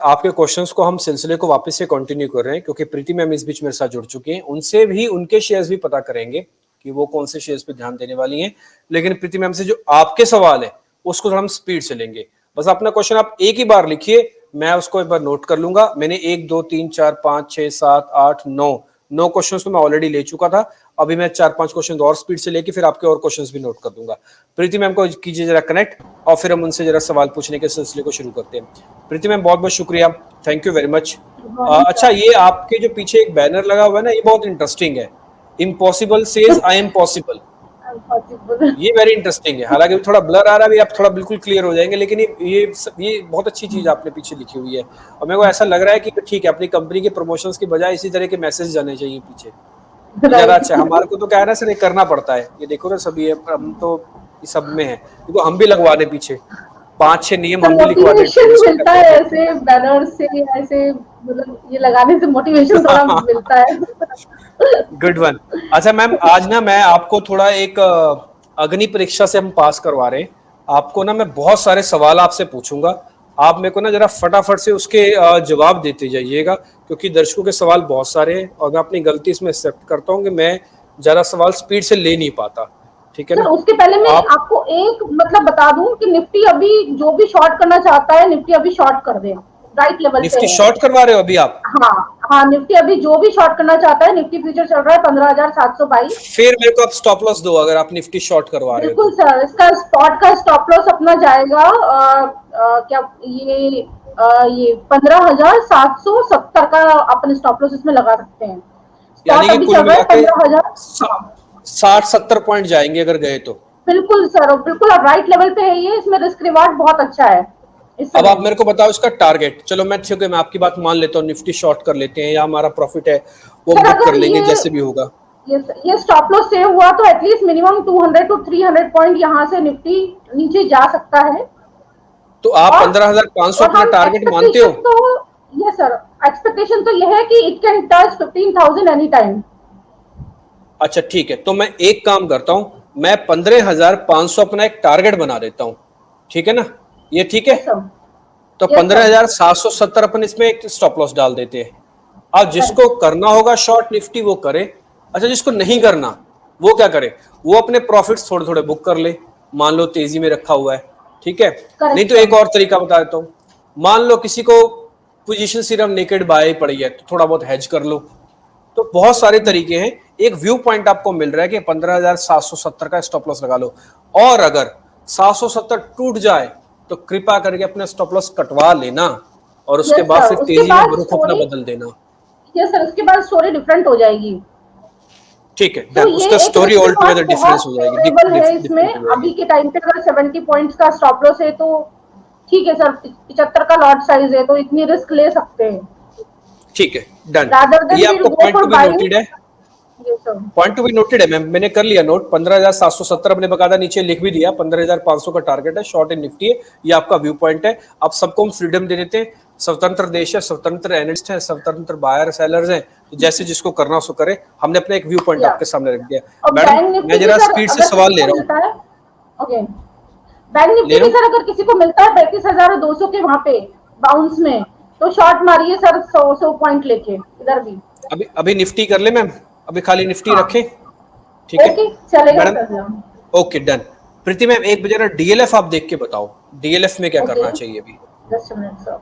आपके क्वेश्चंस को हम सिलसिले को वापस से कंटिन्यू कर रहे हैं क्योंकि प्रीति मैम इस बीच मेरे साथ जुड़ चुकी हैं। उनसे भी उनके शेयर्स भी पता करेंगे कि वो कौन से शेयर्स पे ध्यान देने वाली हैं। लेकिन प्रीति मैम से जो आपके सवाल है उसको थोड़ा हम स्पीड से लेंगे। बस अपना क्वेश्चन आप एक ही बार लिखिए, मैं उसको एक बार नोट कर लूंगा। मैंने 1 2 3 4 5 6 7 8 9 क्वेश्चन तो मैं ऑलरेडी ले चुका था। अभी मैं 4-5 क्वेश्चन और स्पीड से लेके फिर आपके और क्वेश्चंस भी नोट कर दूंगा। प्रीति मैम को कीजिए जरा कनेक्ट और फिर हम उनसे जरा सवाल पूछने के सिलसिले को शुरू करते हैं। प्रीति मैम बहुत बहुत शुक्रिया, थैंक यू वेरी मच। अच्छा, ये आपके जो पीछे एक बैनर लगा हुआ है ना, ये बहुत इंटरेस्टिंग है। Impossible says I am possible, ये वेरी इंटरेस्टिंग है। हालांकि थोड़ा ब्लर आ रहा है, आप थोड़ा बिल्कुल क्लियर हो जाएंगे, लेकिन ये बहुत अच्छी चीज आपने पीछे लिखी हुई है और मेरे को ऐसा लग रहा है कि ठीक है, अपनी कंपनी के प्रमोशंस की बजाय इसी तरह के मैसेज जाने चाहिए पीछे, ज्यादा अच्छा। हमारे को तो क्या है ना सर, ये करना पड़ता है। ये देखो ना सभी, हम तो इस सब में है, देखो हम भी लगवा दे पीछे 5-6 नियम हम भी लिखवा देते हैं। मिलता है ऐसे बैनर से, ऐसे मतलब ये लगाने से मोटिवेशन थोड़ा मिलता है। Good one. अच्छा मैम, आज ना मैं आपको थोड़ा एक अग्नि परीक्षा से हम पास करवा रहे हैं आपको ना। मैं बहुत सारे सवाल आपसे पूछूंगा, आप मेरे को ना जरा फटाफट से उसके जवाब देते जाइएगा क्योंकि दर्शकों के सवाल बहुत सारे हैं और मैं अपनी गलती इसमें एक्सेप्ट करता हूँ कि मैं ज्यादा सवाल स्पीड से ले नहीं पाता, ठीक है ना। उसके पहले मैं आपको एक मतलब बता दूं कि निफ्टी अभी जो भी शॉर्ट करना चाहता है, निफ्टी अभी शॉर्ट कर दे, राइट लेवल पे। निफ्टी शॉर्ट करवा रहे हो अभी आप? हाँ, निफ्टी अभी जो भी शॉर्ट करना चाहता है, निफ्टी फ्यूचर चल रहा है 15,722। फिर मेरे को आप स्टॉप लॉस दो अगर आप निफ्टी शॉर्ट करवा रहे हो। बिल्कुल सर, इसका स्पॉट का स्टॉप लॉस अपना जाएगा क्या ये 15,770 का अपन स्टॉप लॉस इसमें लगा सकते हैं। यानी कि कुल मिला के 15,000 60-70 पॉइंट जाएंगे अगर गए तो। बिल्कुल सर, बिल्कुल अब राइट लेवल पे है ये, इसमें रिस्क रिवार्ड बहुत अच्छा है। अब आप मेरे को बताओ इसका टारगेट। चलो मैं ठीक है, मैं आपकी बात मान लेता हूँ, निफ्टी शॉर्ट कर लेते हैं या हमारा प्रॉफिट है वो बुक कर लेंगे जैसे भी होगा। ये स्टॉप लॉस सेव हुआ तो एटलीस्ट मिनिमम 200 to 300 पॉइंट यहाँ से निफ्टी नीचे जा सकता है। तो आप 15,500 अपना टारगेट मानते हो? तो ये सर एक्सपेक्टेशन तो ये है कि it can touch 15,000 any time. अच्छा ठीक है, तो मैं एक काम करता हूं, मैं 15,500 अपना एक टारगेट बना देता हूं, ठीक है ना, ये ठीक है? तो 15,770 अपन इसमें एक स्टॉप लॉस डाल देते हैं। अब जिसको करना होगा शॉर्ट निफ्टी वो करे। अच्छा, जिसको नहीं करना वो क्या करे? वो अपने प्रॉफिट्स थोड़े थोड़े बुक कर ले, मान लो तेजी में रखा हुआ है, ठीक है। नहीं तो एक और तरीका बता देता हूं, मान लो किसी को पोजीशन सिर्फ नेकेड बाय पड़ी है तो थोड़ा बहुत हेज कर लो। तो बहुत सारे तरीके हैं, एक व्यू पॉइंट आपको मिल रहा है कि 15,770 का स्टॉप लॉस लगा लो। और अगर 770 टूट जाए तो कृपा करके अपने स्टॉप लॉस कटवा लेना और उसके बाद फिर तेजी में रुख अपना बदल देना। यस सर, उसके बाद स्टोरी डिफरेंट हो जाएगी। ठीक है, तो उसका स्टोरी ऑल टुगेदर डिफरेंस हो जाएगी। इसमें अभी के टाइम पे अगर 70 पॉइंट्स का स्टॉप लॉस है तो ठीक है सर, 75 का लॉट साइज है तो इतनी रिस्क ले सकते हैं। ठीक है, डन। ये आपको पॉइंट टू बी नोटेड है, पॉइंट टू बी नोटेड है मैम, मैंने कर लिया नोट। 15,770 अपने बकायदा नीचे लिख भी दिया। 15,500 का टारगेट है, शॉर्ट इन निफ्टी है, ये आपका व्यू पॉइंट है। आप सबको हम फ्रीडम दे देते हैं, स्वतंत्र देश है, स्वतंत्र एनालिस्ट है, स्वतंत्र बायर सेलर्स हैं, तो जैसे जिसको करना सो करे। हमने अपना एक व्यू पॉइंट आपके सामने रख दिया। मैडम मैं जरा स्पीड से सवाल ले रहा हूँ। बैंक निफ्टी भी सर अगर किसी को मिलता है 35,200 के वहां पे बाउंस में, तो शॉर्ट मारिए सर 100 पॉइंट लेके इधर भी। अभी निफ्टी कर ले मैम, अभी खाली निफ्टी रखें, ठीक है? ओके चलेगा। Okay done. प्रीति मैम एक जरा डीएलएफ आप देख के बताओ, डीएलएफ में क्या करना चाहिए अभी? Just a minute sir.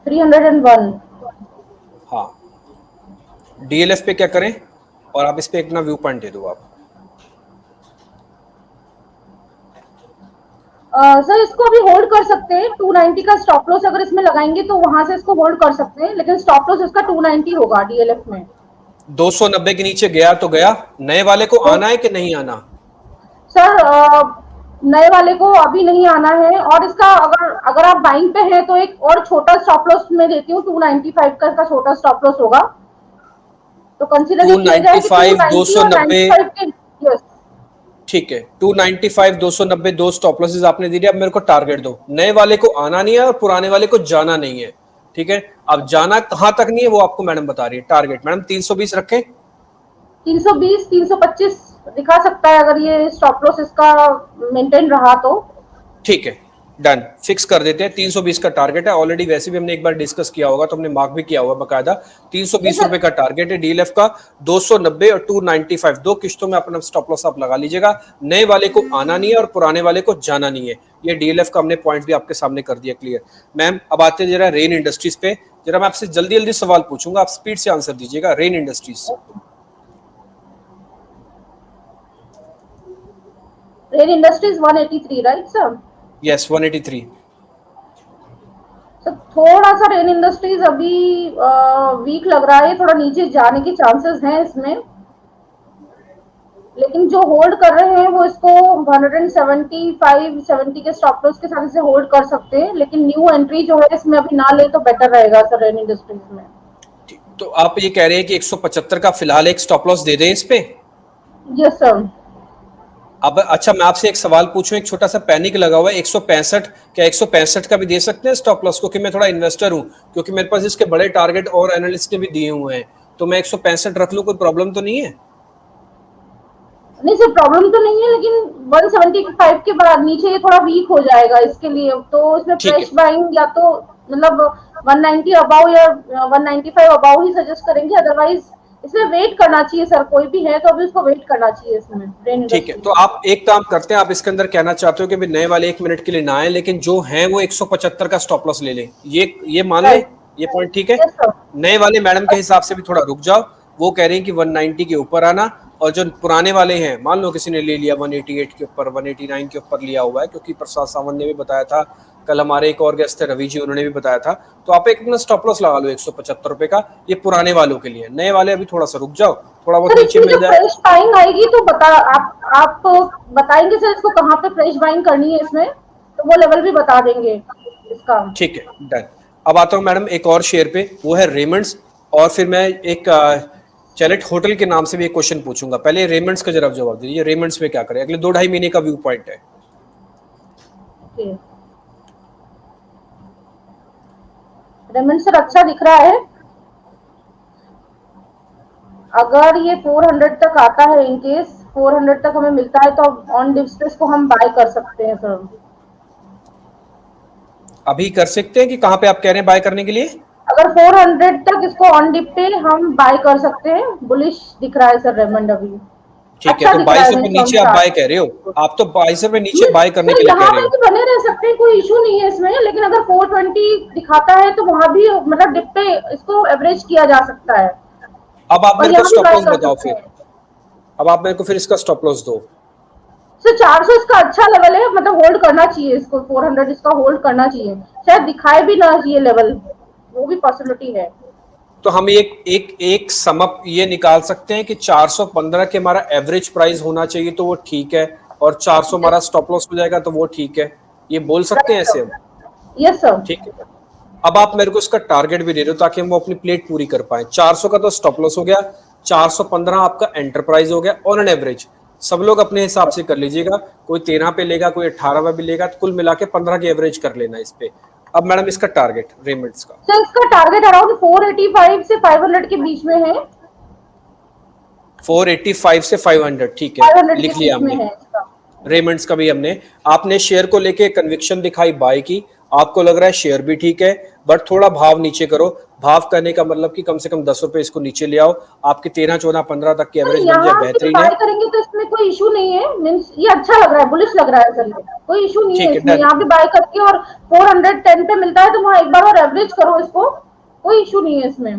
301। हाँ, डीएलएफ पे क्या करें और आप इस पे अपना व्यू पॉइंट दे दो आप। सर इसको अभी होल्ड कर सकते हैं, 290 का स्टॉप लॉस अगर इसमें लगाएंगे तो वहां से इसको होल्ड कर सकते हैं, लेकिन स्टॉप लॉस इसका 290 होगा डीएलएफ में। 290 के नीचे गया तो गया, नए वाले को आना है कि नहीं आना? सर नए वाले को अभी नहीं आना है, और इसका अगर आप बाइंग पे हैं तो एक और छोटा स्टॉप लॉस मैं देती हूँ, 295 का इसका छोटा स्टॉप लॉस होगा, तो कंसीडर 295 290। ठीक है, 295 290 दो स्टॉप लॉसेस आपने दे दिया। अब मेरे को टारगेट दो। नए वाले को आना नहीं है और पुराने वाले को जाना नहीं है, ठीक है? अब जाना कहां तक नहीं है वो आपको मैडम बता रही है। टारगेट मैडम 320 रखें, 320 325 दिखा सकता है अगर ये स्टॉप लॉस इसका मेंटेन रहा तो। ठीक है, डन, फिक्स कर देते हैं। 320 का टारगेट है, ऑलरेडी वैसे भी हमने एक बार डिस्कस किया होगा तो हमने मार्क भी किया हुआ बकायदा। 320 रुपए का टारगेट है डीएलएफ का। 290 और 295 दो किश्तों में अपना स्टॉप लॉस आप लगा लीजिएगा। नए वाले को आना नहीं है और पुराने वाले को जाना नहीं है। ये डीएलएफ का हमने पॉइंट भी आपके सामने कर दिया क्लियर। मैम अब आते हैं जरा रेन इंडस्ट्रीज पे। जरा मैं आपसे जल्दी जल्दी सवाल पूछूंगा, आप स्पीड से आंसर दीजिएगा। Rain industries, rain industries 183 right sir? Yes 183। Sir थोड़ा सा रेन इंडस्ट्रीज अभी वीक लग रहा है, थोड़ा नीचे जाने के चांसेस हैं इसमें, लेकिन जो होल्ड कर रहे हैं वो इसको 175-70 के स्टॉप लॉस के साथ इसे होल्ड कर सकते हैं, लेकिन न्यू एंट्री जो है इसमें अभी ना ले तो बेटर रहेगा सर रेन इंडस्ट्रीज में। तो आप ये कह रहे हैं कि 175 का फिलहाल एक स्टॉप लॉस दे दें इस पे? Yes sir. अब अच्छा मैं आपसे एक सवाल पूछूं, एक छोटा सा पैनिक लगा हुआ है 165, क्या 165 का भी दे सकते हैं स्टॉप लॉस? क्योंकि मैं थोड़ा इन्वेस्टर हूं, क्योंकि मेरे पास इसके बड़े टारगेट और एनालिस्ट ने भी दिए हुए हैं, तो मैं 165 रख लूं, कोई प्रॉब्लम तो नहीं है? नहीं सर प्रॉब्लम तो नहीं है, लेकिन 175 के बाद नीचे ये थोड़ा वीक हो जाएगा, इसके लिए तो इसमें ठीक फ्रेश है, बाइंग या तो मतलब 190 अबाउ या 195 अबाउ ही सजेस्ट करेंगे, अदरवाइज इसमें वेट करना चाहिए सर, कोई भी है तो अभी उसको वेट करना चाहिए इसमें रेन ठीक है। इंडस्ट्री। तो आप एक काम करते हैं, आप इसके अंदर कहना चाहते हो कि नए वाले 1 मिनट के लिए ना आए, लेकिन जो है वो 175 का स्टॉप लॉस ले लें, ये मान लें, ये पॉइंट ठीक है? Yes sir. नए वाले मैडम के हिसाब से भी थोड़ा रुक जाओ, वो कह रहे हैं कि 190 के ऊपर आना, और जो पुराने वाले हैं मान लो किसी ने ले लिया 188 के ऊपर, 189 के ऊपर लिया हुआ है, क्योंकि प्रसाद सावंत ने भी बताया था, कल हमारे एक और गेस्ट थे रवि जी, उन्होंने भी बताया था, तो आप एक अपना स्टॉप लॉस लगा लो 175 रुपए का, ये पुराने वालों के लिए। नए वाले अभी थोड़ा सा रुक जाओ, थोड़ा बहुत सर नीचे इसमें मिल जो जाए। फ्रेश बाइंग आएगी तो बता आप तो बताएंगे सर इसको कहाँ पे फ्रेश बाइंग करनी है इसमें, तो वो लेवल भी बता देंगे इसका। ठीक है, डन। अब आता हूं मैडम एक और शेयर पे, वो है रेमंड्स, और फिर मैं एक चैलेट होटल के नाम से भी एक क्वेश्चन पूछूंगा। पहले रेमंड्स का जरा जवाब दीजिए, रेमंड्स में क्या करें? अगले 2-2.5 महीने का व्यू पॉइंट है। रेमंड सर अच्छा दिख रहा है, अगर ये 400 तक आता है, इनकेस 400 तक हमें मिलता है तो ऑन डिप्स को हम बाय कर सकते हैं सर। अभी कर सकते हैं कि कहाँ पे आप कह रहे हैं बाय करने के लिए? अगर 400 तक इसको ऑन डिप पे हम बाय कर सकते हैं, बुलिश दिख रहा है सर रेमंड अभी। ठीक अच्छा है, तो दिख रहा 2200 है पे नीचे आप बाय कह रहे हो, आप तो 2200 पे नीचे बाय करने के लिए कह यहाँ रहे पे हो। भी बने रह सकते हैं, कोई इशू नहीं है इसमें, लेकिन अगर 420 दिखाता है तो वहां भी मतलब डिप पे इसको एवरेज किया जा सकता है अब आप और मेरे को यहाँ भी स्टॉप बाय लॉस कर बताओ सकते फिर, हैं। अब आप मेरे को फिर इसका स्टॉप लॉस दो। सर 400 इसका अच्छा लेवल है, मतलब होल्ड करना चाहिए इसको, 400 इसका होल्ड करना चाहिए, शायद दिखाए भी ना ये लेवल, वो भी पॉसिबिलिटी है। तो हम एक समअप ये निकाल सकते हैं कि 415 के हमारा एवरेज प्राइस होना चाहिए तो वो ठीक है, और 400 हमारा स्टॉप लॉस हो जाएगा तो वो ठीक है, ये बोल सकते हैं ऐसे हम? Yes sir. ठीक है। अब आप मेरे को इसका टारगेट भी दे रहे हो ताकि हम वो अपनी प्लेट पूरी कर पाए। 400 का तो स्टॉप लॉस हो गया, 415 आपका एंटरप्राइज हो गया, और एन एवरेज सब लोग अपने हिसाब से कर लीजिएगा, कोई 13 पे लेगा, कोई 18 पे भी लेगा, तो कुल मिला के 15 की एवरेज कर लेना इस पे। अब मैडम इसका टारगेट रेमिट्स का? सर इसका टारगेट अराउंड 485 से 500 के बीच में है। 485 से 500, ठीक है, 500 के लिख लिया बीच में हमने। है इसका। रेमंड्स का भी हमने, आपने शेयर को लेके कन्विक्शन दिखाई बाय की, आपको लग रहा है शेयर भी ठीक है, बट थोड़ा भाव नीचे करो। भाव करने का मतलब कि कम से कम 10 रुपए इसको नीचे ले आओ, आपके 13, 14, 15 तक की एवरेज बन जाए, यहाँ पे बेहतरीन है। बाय करेंगे तो इसमें कोई इशू नहीं है, मीन्स ये अच्छा लग रहा है, बुलिश लग रहा है सर, ये कोई इशू नहीं है ठीक है, इसमें, डन। यहाँ पे बाय करके और 410 पे मिलता है तो वहाँ एक बार और एवरेज करो इसको, कोई इशू नहीं है इसमें।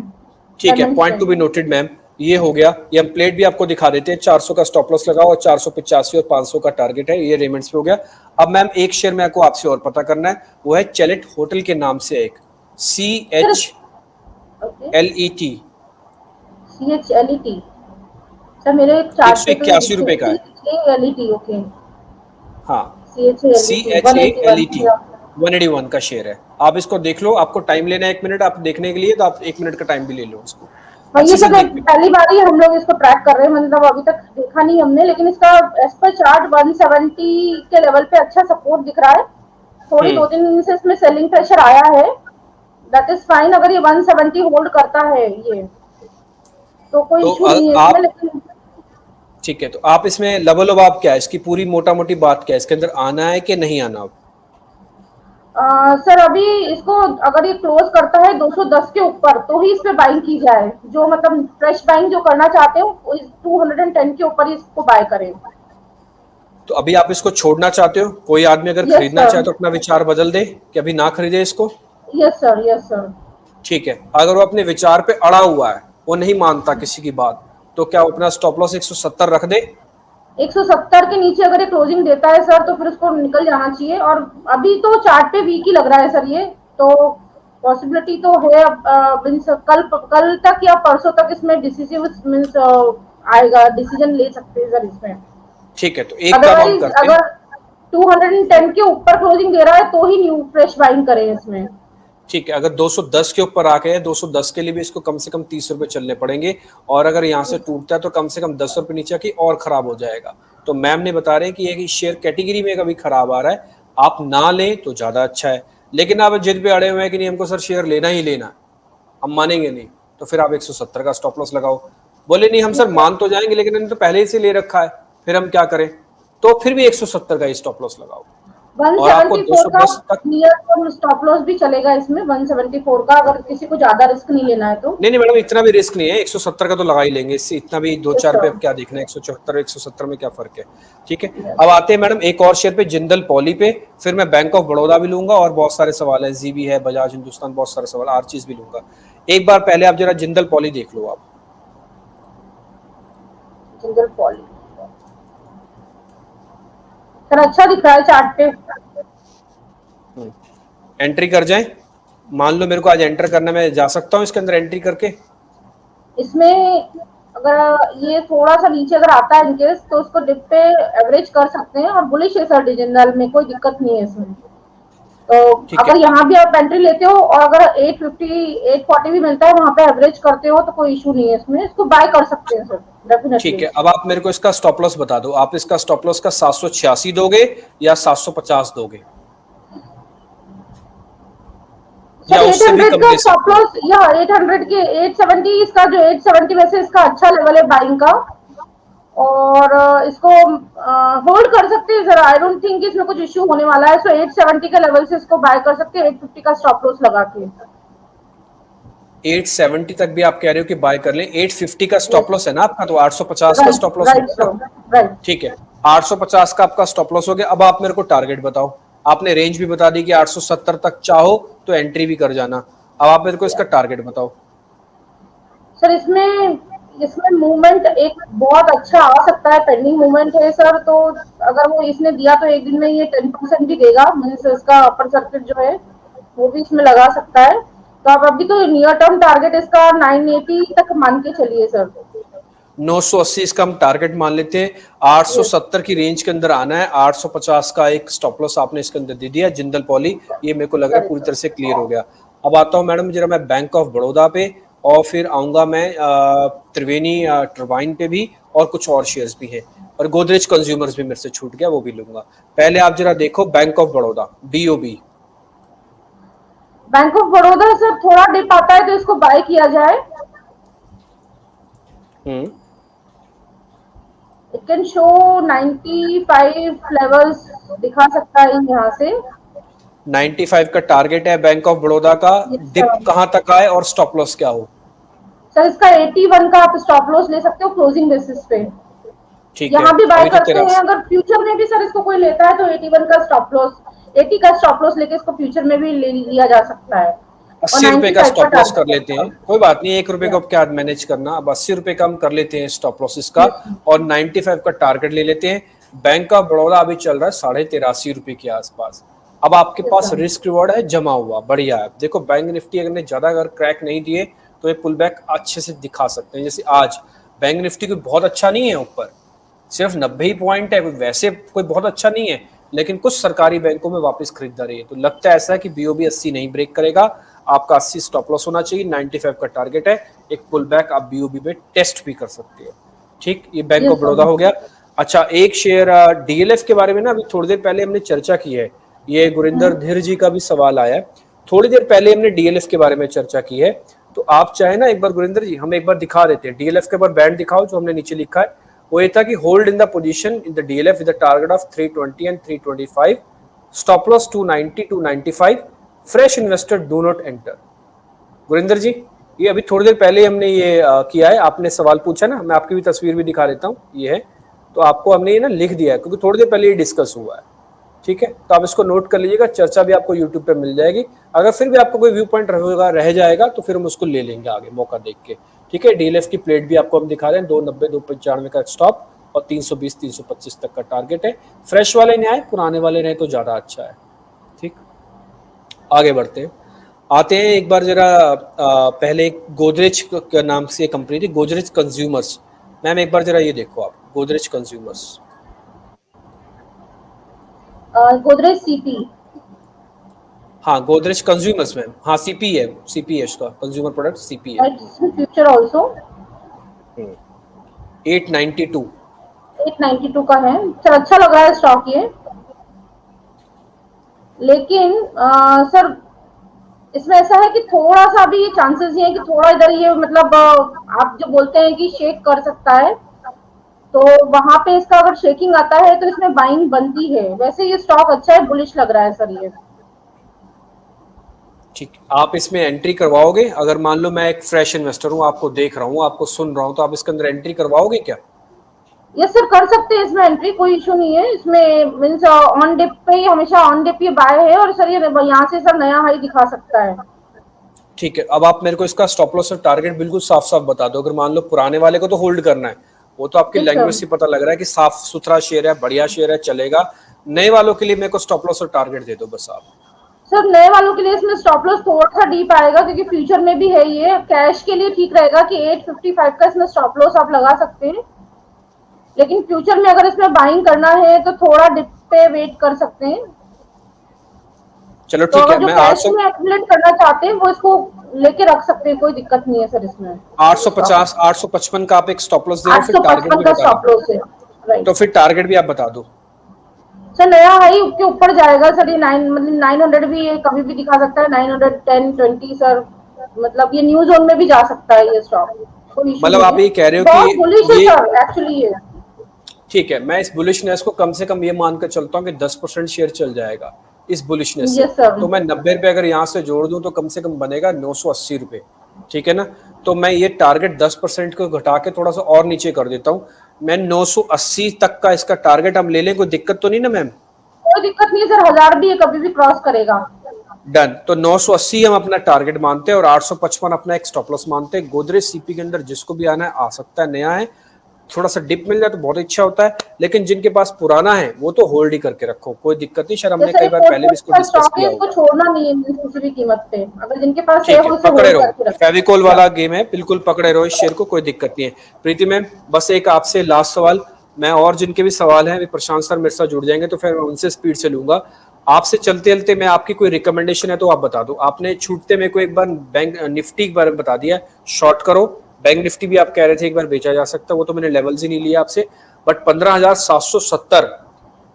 ठीक है, point to be noted ma'am, ये हो गया। ये हम प्लेट भी आपको दिखा देते हैं, 400 का स्टॉप लॉस लगाओ और 485 और 500 का टारगेट है, ये रेमेंट्स पे हो गया। अब मैम एक शेयर में आपको आपसे और पता करना है, वो है चैलेट होटल के नाम से एक CHLET, CHLET सर मेरे चार्ट पे तो 181 रुपए का है। CHLET ओके, हाँ, CHLET 181 181 का शेयर है। आप इसको देख लो, आपको टाइम लेना है 1 मिनट आप देखने के लिए, तो आप 1 मिनट का टाइम भी ले लो उसको। ये अच्छे से सब देख, पहली बार ही हम लोग इसको ट्रैक कर रहे हैं, मतलब अभी तक देखा नहीं हमने, लेकिन इसका एज पर चार्ट 170 के लेवल पे अच्छा सपोर्ट दिख रहा है, थोड़ी 2-3 दिन से इसमें सेलिंग प्रेशर आया है, दैट इज फाइन। अगर ये 170 होल्ड करता है ये तो कोई तो इशू नहीं है इसमें, लेकिन ठीक है, तो आप इसमें लबोलब आप क्या है, इसकी पूरी मोटा मोटी बात क्या है, इसके अंदर आना है कि नहीं आना? सर अभी इसको अगर ये क्लोज करता है 210 के ऊपर तो ही इस पे बाइंग की जाए, जो मतलब फ्रेश बाइंग जो करना चाहते हो 210 के ऊपर ही इसको बाय करें। तो अभी आप इसको छोड़ना चाहते हो? कोई आदमी अगर यस खरीदना सर। चाहे तो अपना विचार बदल दे कि अभी ना खरीदे इसको? Yes sir, yes sir. ठीक है, अगर वो अपने विचार पे अड़ा हुआ है, वो नहीं मानता किसी की बात, तो क्या वो अपना स्टॉप लॉस 170 रख दे? 170 के नीचे अगर ये क्लोजिंग देता है सर तो फिर उसको निकल जाना चाहिए। और अभी तो चार्ट पे वीक ही लग रहा है सर ये, तो पॉसिबिलिटी तो है मीन्स कल तक या परसों तक इसमें डिसीजिव मीन्स आएगा, डिसीजन ले सकते हैं सर इसमें। ठीक है, तो एक काम हम अदरवाइज करते हैं। अगर 210 के ऊपर क्लोजिंग दे रहा है तो ही न्यू फ्रेश बाइंग करें इसमें। ठीक है, अगर 210 के ऊपर आके है, 210 के लिए भी इसको कम से कम 30 रुपए चलने पड़ेंगे, और अगर यहाँ से टूटता है तो कम से कम 10 रुपए नीचे की और खराब हो जाएगा। तो मैम ने बता रहे हैं कि ये शेयर कैटेगरी में कभी खराब आ रहा है, आप ना लें तो ज्यादा अच्छा है। लेकिन आप जिद पे अड़े हुए हैं कि नहीं हमको सर शेयर लेना ही लेना है, हम मानेंगे नहीं, तो फिर आप 170 का स्टॉप लॉस लगाओ। बोले नहीं हम सर मान तो जाएंगे लेकिन हमने तो पहले से ले रखा है, फिर हम क्या करें? तो फिर भी 170 का स्टॉप लॉस लगाओ, और आपको 174 का 210 तक। नियर टर्म स्टॉप लॉस भी चलेगा इसमें, 174 का, अगर किसी को ज्यादा रिस्क नहीं लेना है तो। नहीं नहीं मैडम, इतना भी रिस्क नहीं है, 170 का तो लगा ही लेंगे, इससे इतना भी दो यस चार पे सर। अब क्या देखना है, 174 170 में क्या फर्क है। ठीक है, अब आते हैं मैडम एक और शेयर पे, जिंदल पॉली पे, फिर मैं बैंक ऑफ बड़ौदा भी लूंगा और बहुत सारे सवाल है, जी भी है, बजाज हिंदुस्तान, बहुत सारे सवाल, हर चीज भी लूंगा। एक बार पहले आप जरा जिंदल पॉली देख लो आप। जिंदल पॉली सर अच्छा दिख रहा है चार्ट पे। एंट्री कर जाए, मान लो मेरे को आज एंटर करना, मैं जा सकता हूँ इसके अंदर एंट्री करके? इसमें अगर ये थोड़ा सा नीचे अगर आता है इनकेस तो उसको डिप पे एवरेज कर सकते हैं, और बुलिश है सर डिजिटल में, कोई दिक्कत नहीं है इसमें। तो ठीक है, अगर यहाँ भी आप एंट्री लेते हो और अगर 850 840 भी मिलता है वहां पे एवरेज करते हो तो कोई इशू नहीं है इसमें, इसको बाय कर सकते हैं सर ठीक डेफिनेटली। है, अब आप मेरे को इसका स्टॉप लॉस बता दो, आप इसका स्टॉप लॉस का 786 दोगे या 750 दोगे, या सर उससे भी 800 कम का दे स्टॉप सकते हो? लॉस या 800 के 870, इसका जो 870 वैसे इसका अच्छा लेवल है बाइंग का, और इसको होल्ड कर सकते हैं सर। आई डोंट थिंक इसमें कुछ इश्यू होने वाला है, सो 870 के लेवल से इसको बाय कर सकते हैं 850 का स्टॉप लॉस लगा के। 870 तक भी आप कह रहे हो कि बाय कर लें, 850 का यस स्टॉप लॉस है ना आपका, तो 850 का राइट स्टॉप लॉस राइट होगा सर ना? राइट। ठीक है, 850 का आपका स्टॉप लॉस हो गया। अब आप मेरे को टारगेट बताओ, आपने रेंज भी बता दी कि 870 तक चाहो तो एंट्री भी कर जाना, अब आप मेरे को इसका टारगेट बताओ। सर इसमें इसमें मूवमेंट एक बहुत अच्छा आ सकता है, पेंडिंग मूवमेंट है सर, तो अगर वो इसने दिया तो एक दिन में ये 10% भी देगा, मीन्स इसका अपर सर्किट जो है वो भी इसमें लगा सकता है। तो आप अभी तो नियर टर्म टारगेट इसका 980 तक मान के चलिए सर। 980 इसका हम टारगेट मान लेते हैं, 870 की रेंज के अंदर आना है, 850 का एक स्टॉप लॉस आपने इसके अंदर दे दिया। जिंदल पॉली, ये मेरे को लग रहा है पूरी तरह से क्लियर हो गया। अब आता हूं मैडम जरा मैं बैंक ऑफ बड़ौदा पे, और फिर आऊंगा मैं त्रिवेणी टर्बाइन पे भी, और कुछ और शेयर्स भी हैं, और गोदरेज कंज्यूमर्स भी मेरे से छूट गया, वो भी लूंगा। पहले आप जरा देखो bank of Baroda, BOB. Bank of Baroda sir थोड़ा डिप आता है तो इसको बाय किया जाए। हम्म, इट कैन शो 95 लेवल्स दिखा सकता है यहाँ से। 95 का टारगेट है बैंक ऑफ बड़ौदा का। यस डिप सर। कहां तक आए और स्टॉप लॉस क्या हो? सर इसका 81 का आप स्टॉप लॉस ले सकते हो क्लोजिंग बेसिस पे। ठीक है, यहाँ भी बाय अभी तो करते तेरा हैं, अगर फ्यूचर में भी सर इसको कोई लेता है तो 81 का स्टॉप लॉस, 80 का स्टॉप लॉस लेके इसको फ्यूचर में भी ले लिया जा सकता है। और 80 रुपए का 95 का स्टॉप लॉस कर लेते हैं, टारगेट कोई बात नहीं, 1 रुपए है। को अब क्या मैनेज करना, अब 80 रुपए का हम कर लेते हैं स्टॉप लॉस इसका, और 95 का टारगेट ले लेते हैं। बैंक ऑफ बड़ौदा अभी चल रहा है 83.5 रुपए के आसपास। अब आपके पास रिस्क रिवॉर्ड है जमा हुआ, बढ़िया है। देखो बैंक निफ्टी अगर ने ज्यादा अगर क्रैक नहीं दिए तो ये पुल बैक अच्छे से दिखा सकते हैं। जैसे आज बैंक निफ्टी कोई बहुत अच्छा नहीं है, ऊपर सिर्फ 90 ही पॉइंट है, वैसे कोई बहुत अच्छा नहीं है, लेकिन कुछ सरकारी बैंकों में वापस खरीदारी है, तो लगता है ऐसा है कि बीओबी 80 नहीं ब्रेक करेगा। आपका 80 स्टॉप लॉस होना चाहिए, 95 का टारगेट है, एक पुल बैक आप बीओबी में टेस्ट भी कर सकते हो। ठीक, ये बैंक ऑफ बड़ौदा हो गया। अच्छा, एक शेयर डीएलएफ के बारे में ना अभी थोड़ी देर पहले हमने चर्चा की है, ये गुरिंदर धीर जी का भी सवाल आया है, थोड़ी देर पहले हमने डीएलएफ के बारे में चर्चा की है। तो आप चाहे ना एक बार गुरिंदर जी हम एक बार दिखा देते हैं, डीएलएफ के ऊपर बैंड दिखाओ जो हमने नीचे लिखा है, वो ये था कि hold in the position in the DLF with the target of 320 and 325 stop loss 290 295, fresh investor do not enter. Gurinder ji, ये अभी थोड़ी देर पहले हमने ये किया है, आपने सवाल पूछा ना, मैं आपकी भी तस्वीर भी दिखा देता हूँ, ये है, तो आपको हमने ये ना लिख दिया है क्योंकि थोड़ी देर पहले ये डिस्कस हुआ है। ठीक है, तो आप इसको नोट कर लीजिएगा, चर्चा भी आपको यूट्यूब पे मिल जाएगी। अगर फिर भी आपको कोई व्यू पॉइंट रह जाएगा तो फिर हम उसको ले लेंगे आगे मौका देख के। ठीक है, डीएलएफ की प्लेट भी आपको हम दिखा रहे हैं, 290 295 का स्टॉप और 320 325 तक का टारगेट है। फ्रेश वाले ने आए, पुराने वाले रहे तो ज्यादा अच्छा है। ठीक, आगे बढ़ते हैं, आते हैं एक बार जरा पहले गोदरेज के नाम से कंपनी थी, गोदरेज कंज्यूमर्स। मैम एक बार जरा ये देखो आप, गोदरेज कंज्यूमर्स, गोदरेज सीपी। हाँ गोदरेज कंज्यूमर्स मैम, हाँ सीपी है, सीपी है इसका, कंज्यूमर प्रोडक्ट सीपी है। फ्यूचर ऑल्सो 892 892 का है। सर अच्छा लग रहा है स्टॉक ये, लेकिन सर इसमें ऐसा है कि थोड़ा सा भी ये चांसेस ये है कि थोड़ा इधर ये मतलब आप जो बोलते हैं कि शेक कर सकता है, तो वहां पे इसका अगर शेकिंग आता है तो इसमें बाइंग बनती है। वैसे ये स्टॉक अच्छा है, बुलिश लग रहा है सर ये। ठीक, आप इसमें एंट्री करवाओगे? अगर मान लो मैं एक फ्रेश इन्वेस्टर हूँ, आपको देख रहा हूँ, आपको सुन रहा हूँ, तो आप इसके अंदर एंट्री करवाओगे क्या? यस सर, कर सकते हैं इसमें एंट्री, कोई इशू नहीं है इसमें। मीन्स ऑन डिप पे ही, हमेशा ऑन डिप ये बाय है, और सर ये यहाँ से सर नया हाई दिखा सकता है। ठीक है, अब आप मेरे को इसका स्टॉप लॉस और टारगेट बिल्कुल साफ साफ बता दो। अगर मान लो पुराने वाले को तो होल्ड करना है, वो तो आपकी लैंग्वेज से पता लग रहा है कि साफ सुथरा शेयर है, बढ़िया शेयर है, चलेगा। नए वालों के लिए मेरे को स्टॉप लॉस और टारगेट दे दो बस आप। सर नए वालों के लिए इसमें स्टॉप लॉस थोड़ा सा डीप आएगा, क्योंकि फ्यूचर में भी है ये। कैश के लिए ठीक रहेगा कि 855 का इसमें स्टॉप लॉस आप लगा सकते हैं, लेकिन फ्यूचर में अगर इसमें बाइंग करना है तो थोड़ा डिप पे वेट कर सकते हैं। चलो तो ठीक है, अगर जो मैं कैश 800 में एक्यूमुलेट करना चाहते हैं वो इसको लेके रख सकते हैं, कोई दिक्कत नहीं है सर इसमें। 850 855 का आप एक स्टॉप लॉस दे रहे हो, फिर टारगेट 855 भी का बता स्टॉप दो। लॉस है, राइट। तो फिर टारगेट भी आप बता दो। सर नया हाई के ऊपर जाएगा सर, ये 9 मतलब 900 भी ये कभी भी दिखा सकता है, 910 20 सर, मतलब ये न्यू जोन में भी जा सकता है ये स्टॉक, कोई इशू मतलब नहीं आप है। ये कह रहे हो बहुत बुलिश है कि ये, सर एक्चुअली ये। ठीक है, मैं इस बुलिशनेस को कम से कम ये मानकर चलता हूँ कि 10% शेयर चल जाएगा इस बुलिशनेस से। Yes sir. तो मैं 90 रुपए अगर यहाँ से जोड़ दूं तो कम से कम बनेगा 980 रुपए। ठीक है ना, तो मैं ये टारगेट 10% को घटा के थोड़ा सा और नीचे कर देता हूँ। मैं 980 तक का इसका टारगेट हम ले लें, कोई दिक्कत तो नहीं ना मैम? कोई दिक्कत नहीं है सर, 1000 भी ये कभी भी क्रॉस करेगा। डन, तो 980 हम अपना टारगेट मानते हैं और 855 अपना एक स्टॉप लॉस मानते हैं। गोदरेज सीपी के अंदर जिसको भी आना है आ सकता है, नया है, थोड़ा सा डिप मिल जाए तो बहुत अच्छा होता है, लेकिन जिनके पास पुराना है वो तो होल्ड ही करके रखो, कोई दिक्कत नहीं। शायद हमने जैसे कई ये बार पहले भी इसको पोर्टफोलियो का डिस्कस स्टॉक है, किया इसको होगा। छोड़ना नहीं है किसी भी कीमत पे। अगर जिनके पास है ठीक है, वो इसे पकड़े होल्ड रहो, करके रखें। फेविकोल वाला गेम है, बिल्कुल पकड़े रहो इस शेयर को, कोई दिक्कत नहीं है। प्रीति मैम, बस एक आपसे लास्ट सवाल, मैं और जिनके भी सवाल हैं प्रशांत सर मेरे साथ जुड़ जाएंगे तो फिर मैं उनसे स्पीड से लूंगा। आपसे चलते चलते मैं आपकी कोई रिकमेंडेशन है तो आप बता दो। आपने छूटते मेरे को एक बार बैंक निफ्टी के बारे में बता दिया, शॉर्ट करो। बैंक निफ्टी भी आप कह रहे थे एक बार बेचा जा सकता है, वो तो मैंने लेवल्स ही नहीं लिया आपसे, बट 15,770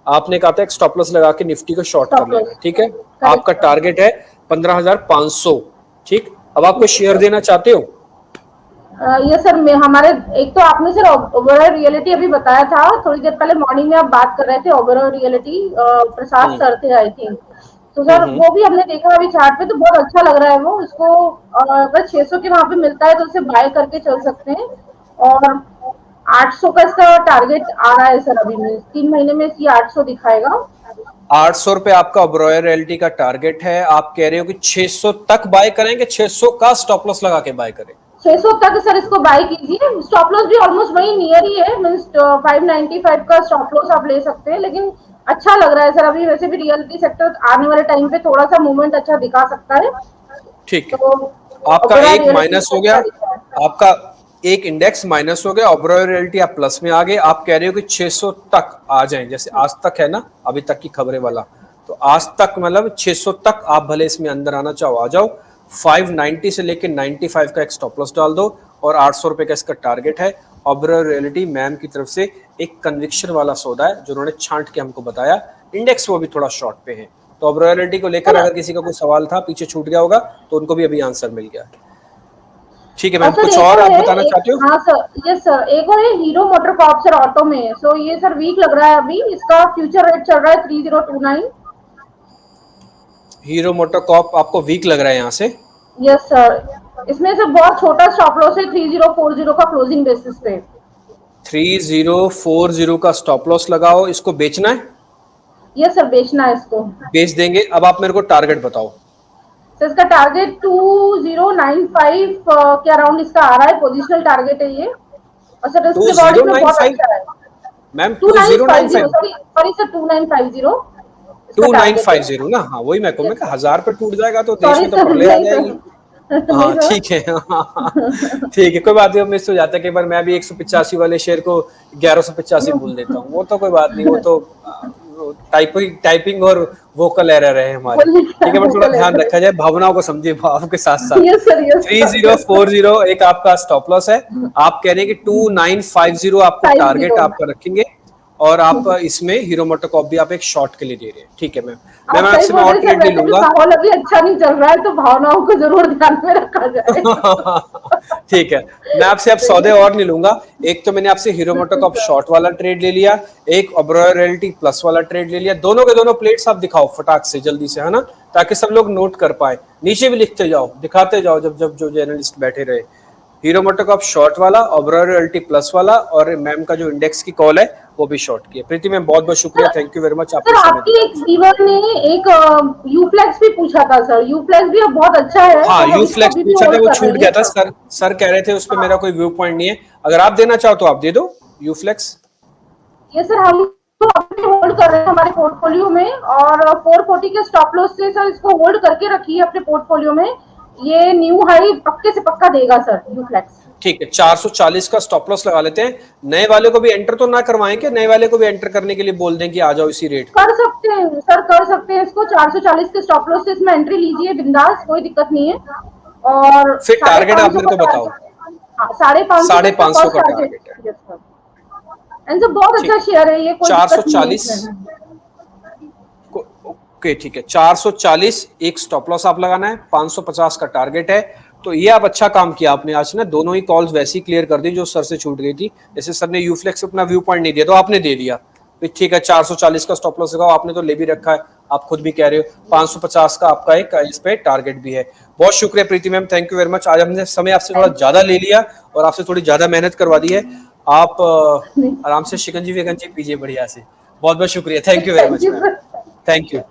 आपने कहा था एक स्टॉप लॉस लगा के निफ्टी को शॉर्ट कर लेना। ठीक है, आपका टारगेट है 15,500। ठीक, अब आप कोई शेयर देना चाहते हो? ये सर मैं हमारे, एक तो आपने सर ओवरऑल रियलिटी अभी बताया था, थोड़ी देर पहले मॉर्निंग में आप बात कर रहे थे ओवरऑल रियलिटी, प्रसाद सर थे आई थिंक। तो सर वो भी हमने देखा अभी चार्ट पे, तो बहुत अच्छा लग रहा है वो। इसको अगर 600 के वहां पे मिलता है तो उसे बाय करके चल सकते हैं। और 800 का इसका टारगेट आ रहा है सर, अभी 3 महीने में ये 800 दिखाएगा। 800 रुपए आपका ओबेरॉय रियल्टी का टारगेट है। आप कह रहे हो कि 600 तक बाय करेंगे, 600 का स्टॉप लॉस लगा के बाय करें? 600 तक सर इसको बाय कीजिए। स्टॉप लॉस भी ऑलमोस्ट वही नियर ही है, मींस 595 का स्टॉप लॉस आप ले सकते हैं। लेकिन अच्छा लग रहा है सर अभी, वैसे भी रियलिटी सेक्टर आने वाले टाइम पे थोड़ा सा मूवमेंट अच्छा दिखा सकता है। ठीक है, तो आपका ओबेरॉय एक रियलिटी माइनस हो गया, अच्छा दिखा है। आपका एक इंडेक्स माइनस हो गया, ओबेरॉय रियल्टी आप प्लस में आ गए। आप कह रहे हो कि 600 तक आ जाएं, जैसे आज तक है ना, अभी तक की खबरें वाला, तो आज तक मतलब 600 तक आप भले इसमें अंदर आना चाहो आ जाओ। 590 से लेके 95 का एक स्टॉप लॉस डाल दो और 800 रुपए का इसका टारगेट है। ओबेरॉय रियल्टी मैम की तरफ से एक कन्विक्शन वाला सौदा है जो उन्होंने छांट के हमको बताया। इंडेक्स वो भी थोड़ा शॉर्ट पे है, तो ओबेरॉय रियल्टी को लेकर अगर किसी का कोई सवाल था पीछे छूट गया होगा तो उनको भी अभी आंसर मिल गया। ठीक है मैम, सर कुछ एक और और आप है, बताना चाहते हो? हाँ सर, यस सर, एक और है hero motor Corp sir auto में। सो ये सर वीक लग रहा है अभी, इसका फ्यूचर रेट चल रहा है 3029। हीरो मोटोकॉर्प आपको वीक लग रहा है यहाँ से? यस सर, इसमें से बहुत छोटा स्टॉप लॉस है 3040 का क्लोजिंग बेसिस पे। 3040 का स्टॉप लॉस लगाओ, इसको बेचना है? यस सर, बेचना है इसको। बेच देंगे। अब आप मेरे को टारगेट बताओ। सर इसका टारगेट 2095 के अराउंड इसका आ रहा है, पोजिशनल टारगेट है ये। और सर इसके बाद इसमें बहुत 2095 अच्छा है। मैम, 2950 2095 सॉरी सॉरी सर, 2950 2950 ना? हाँ वही मैं कहूँ, मैं कहा 1000 पे टूट जाएगा तो देश सॉरी में तो सर, प्रलय आ नहीं जाएगी। सर नहीं हाँ सर। ठीक है। ठीक है, कोई बात नहीं, मिस हो जाता है कई बार, मैं भी 185 वाले शेयर को 1185 बोल देता हूँ, वो तो कोई बात नहीं, वो तो टाइपिंग और वोकल एरर है हमारे। ठीक है, बट थोड़ा ध्यान रखा जाए, भावनाओं को समझिए भाव के साथ साथ। यस सर, यस 3040 एक आपका स्टॉप लॉस है। आप कह रहे हैं कि 2950 आपको टारगेट आपका रखेंगे, और आप इसमें हीरो मोटोकॉर्प भी आप एक शॉर्ट के लिए दे रहे हैं। ठीक है मैम, मैं आप सही आपसे बोल और रहे हैं ट्रेड सर, ले वैसे भी लूंगा। माहौल अभी अच्छा नहीं चल रहा है, तो भावनाओं को जरूर ध्यान में रखा जाए। ठीक है, मैं आपसे अब सौदे और नहीं लूंगा। एक तो मैंने आपसे हीरो मोटोकॉर्प शॉर्ट वाला ट्रेड ले लिया, एक ओबेरॉय रियल्टी प्लस वाला ट्रेड ले लिया। दोनों के दोनों प्लेट्स आप दिखाओ फटाक से, जल्दी से, है ना, ताकि सब लोग नोट कर पाए। नीचे भी लिखते जाओ, दिखाते जाओ, जब जब जो जर्नलिस्ट बैठे रहे। हीरो मोटोकॉर्प शॉर्ट वाला, ओबेरॉय रियल्टी प्लस वाला, और मैम का जो इंडेक्स की कॉल है वो भी शॉर्ट की है। प्रीति मैम बहुत बहुत शुक्रिया, thank you very much, sir आपने समय आपकी दिया। एक व्यूअर ने एक यूफ्लेक्स भी पूछा था सर, यूफ्लेक्स भी अब बहुत अच्छा है, हाँ, तो हम यू इसको फ्लेक्स अभी भी पूछा था, होल्ड वो कर छूट रहे गया हैं था सर। सर। सर कह रहे थे उस पर मेरा हाँ कोई व्यू पॉइंट नहीं है, अगर आप देना चाहो तो आप दे दो यू फ्लेक्स। ये सर हम तो अभी होल्ड कर रहे हैं हमारे पोर्टफोलियो में, और 440 के स्टॉप लॉस से सर इसको होल्ड करके रखिए अपने पोर्टफोलियो में। ये न्यू हाई पक्के से पक्का देगा सर यूफ्लेक्स। ठीक है, 440 का स्टॉप लॉस लगा लेते हैं। नए वाले को भी एंटर तो ना करवाएं, कि नए वाले को भी एंटर करने के लिए बोल दें कि आ जाओ इसी रेट पे? कर सकते हैं सर, कर सकते हैं इसको। 440 के स्टॉप लॉस से इसमें एंट्री लीजिए बिंदास, कोई दिक्कत नहीं है। और फिर टारगेट आप 550 मेरे का को बताओ। टारगेट, हाँ 550 का इसका 550 फर्स्ट का टारगेट। टारगेट है। यस सर, एंड सर बहुत ठीक अच्छा है, शेयर है ये, कोई दिक्कत नहीं है 440 इसमें। ओके ठीक है, 440 एक स्टॉप लॉस आप लगाना है, 550 का टारगेट है। तो ये आप अच्छा काम किया आपने आज ना, दोनों ही कॉल्स वैसी क्लियर कर दी जो सर से छूट गई थी। जैसे सर ने यूफ्लेक्स अपना व्यू पॉइंट नहीं दिया तो आपने दे दिया। ठीक है, 440 का स्टॉप लॉस लगाओ, आपने तो ले भी रखा है, आप खुद भी कह रहे हो। 550 का आपका एक इस पे टारगेट भी है। बहुत शुक्रिया Preeti ma'am, thank you very much. आज हमने समय आपसे थोड़ा ज्यादा ले लिया और आपसे थोड़ी ज्यादा मेहनत करवा दी है। आप आराम से शिकंजी विकंजी पीजिए बढ़िया से। बहुत बहुत शुक्रिया, thank you very thank much you ma'am, sir. Thank you.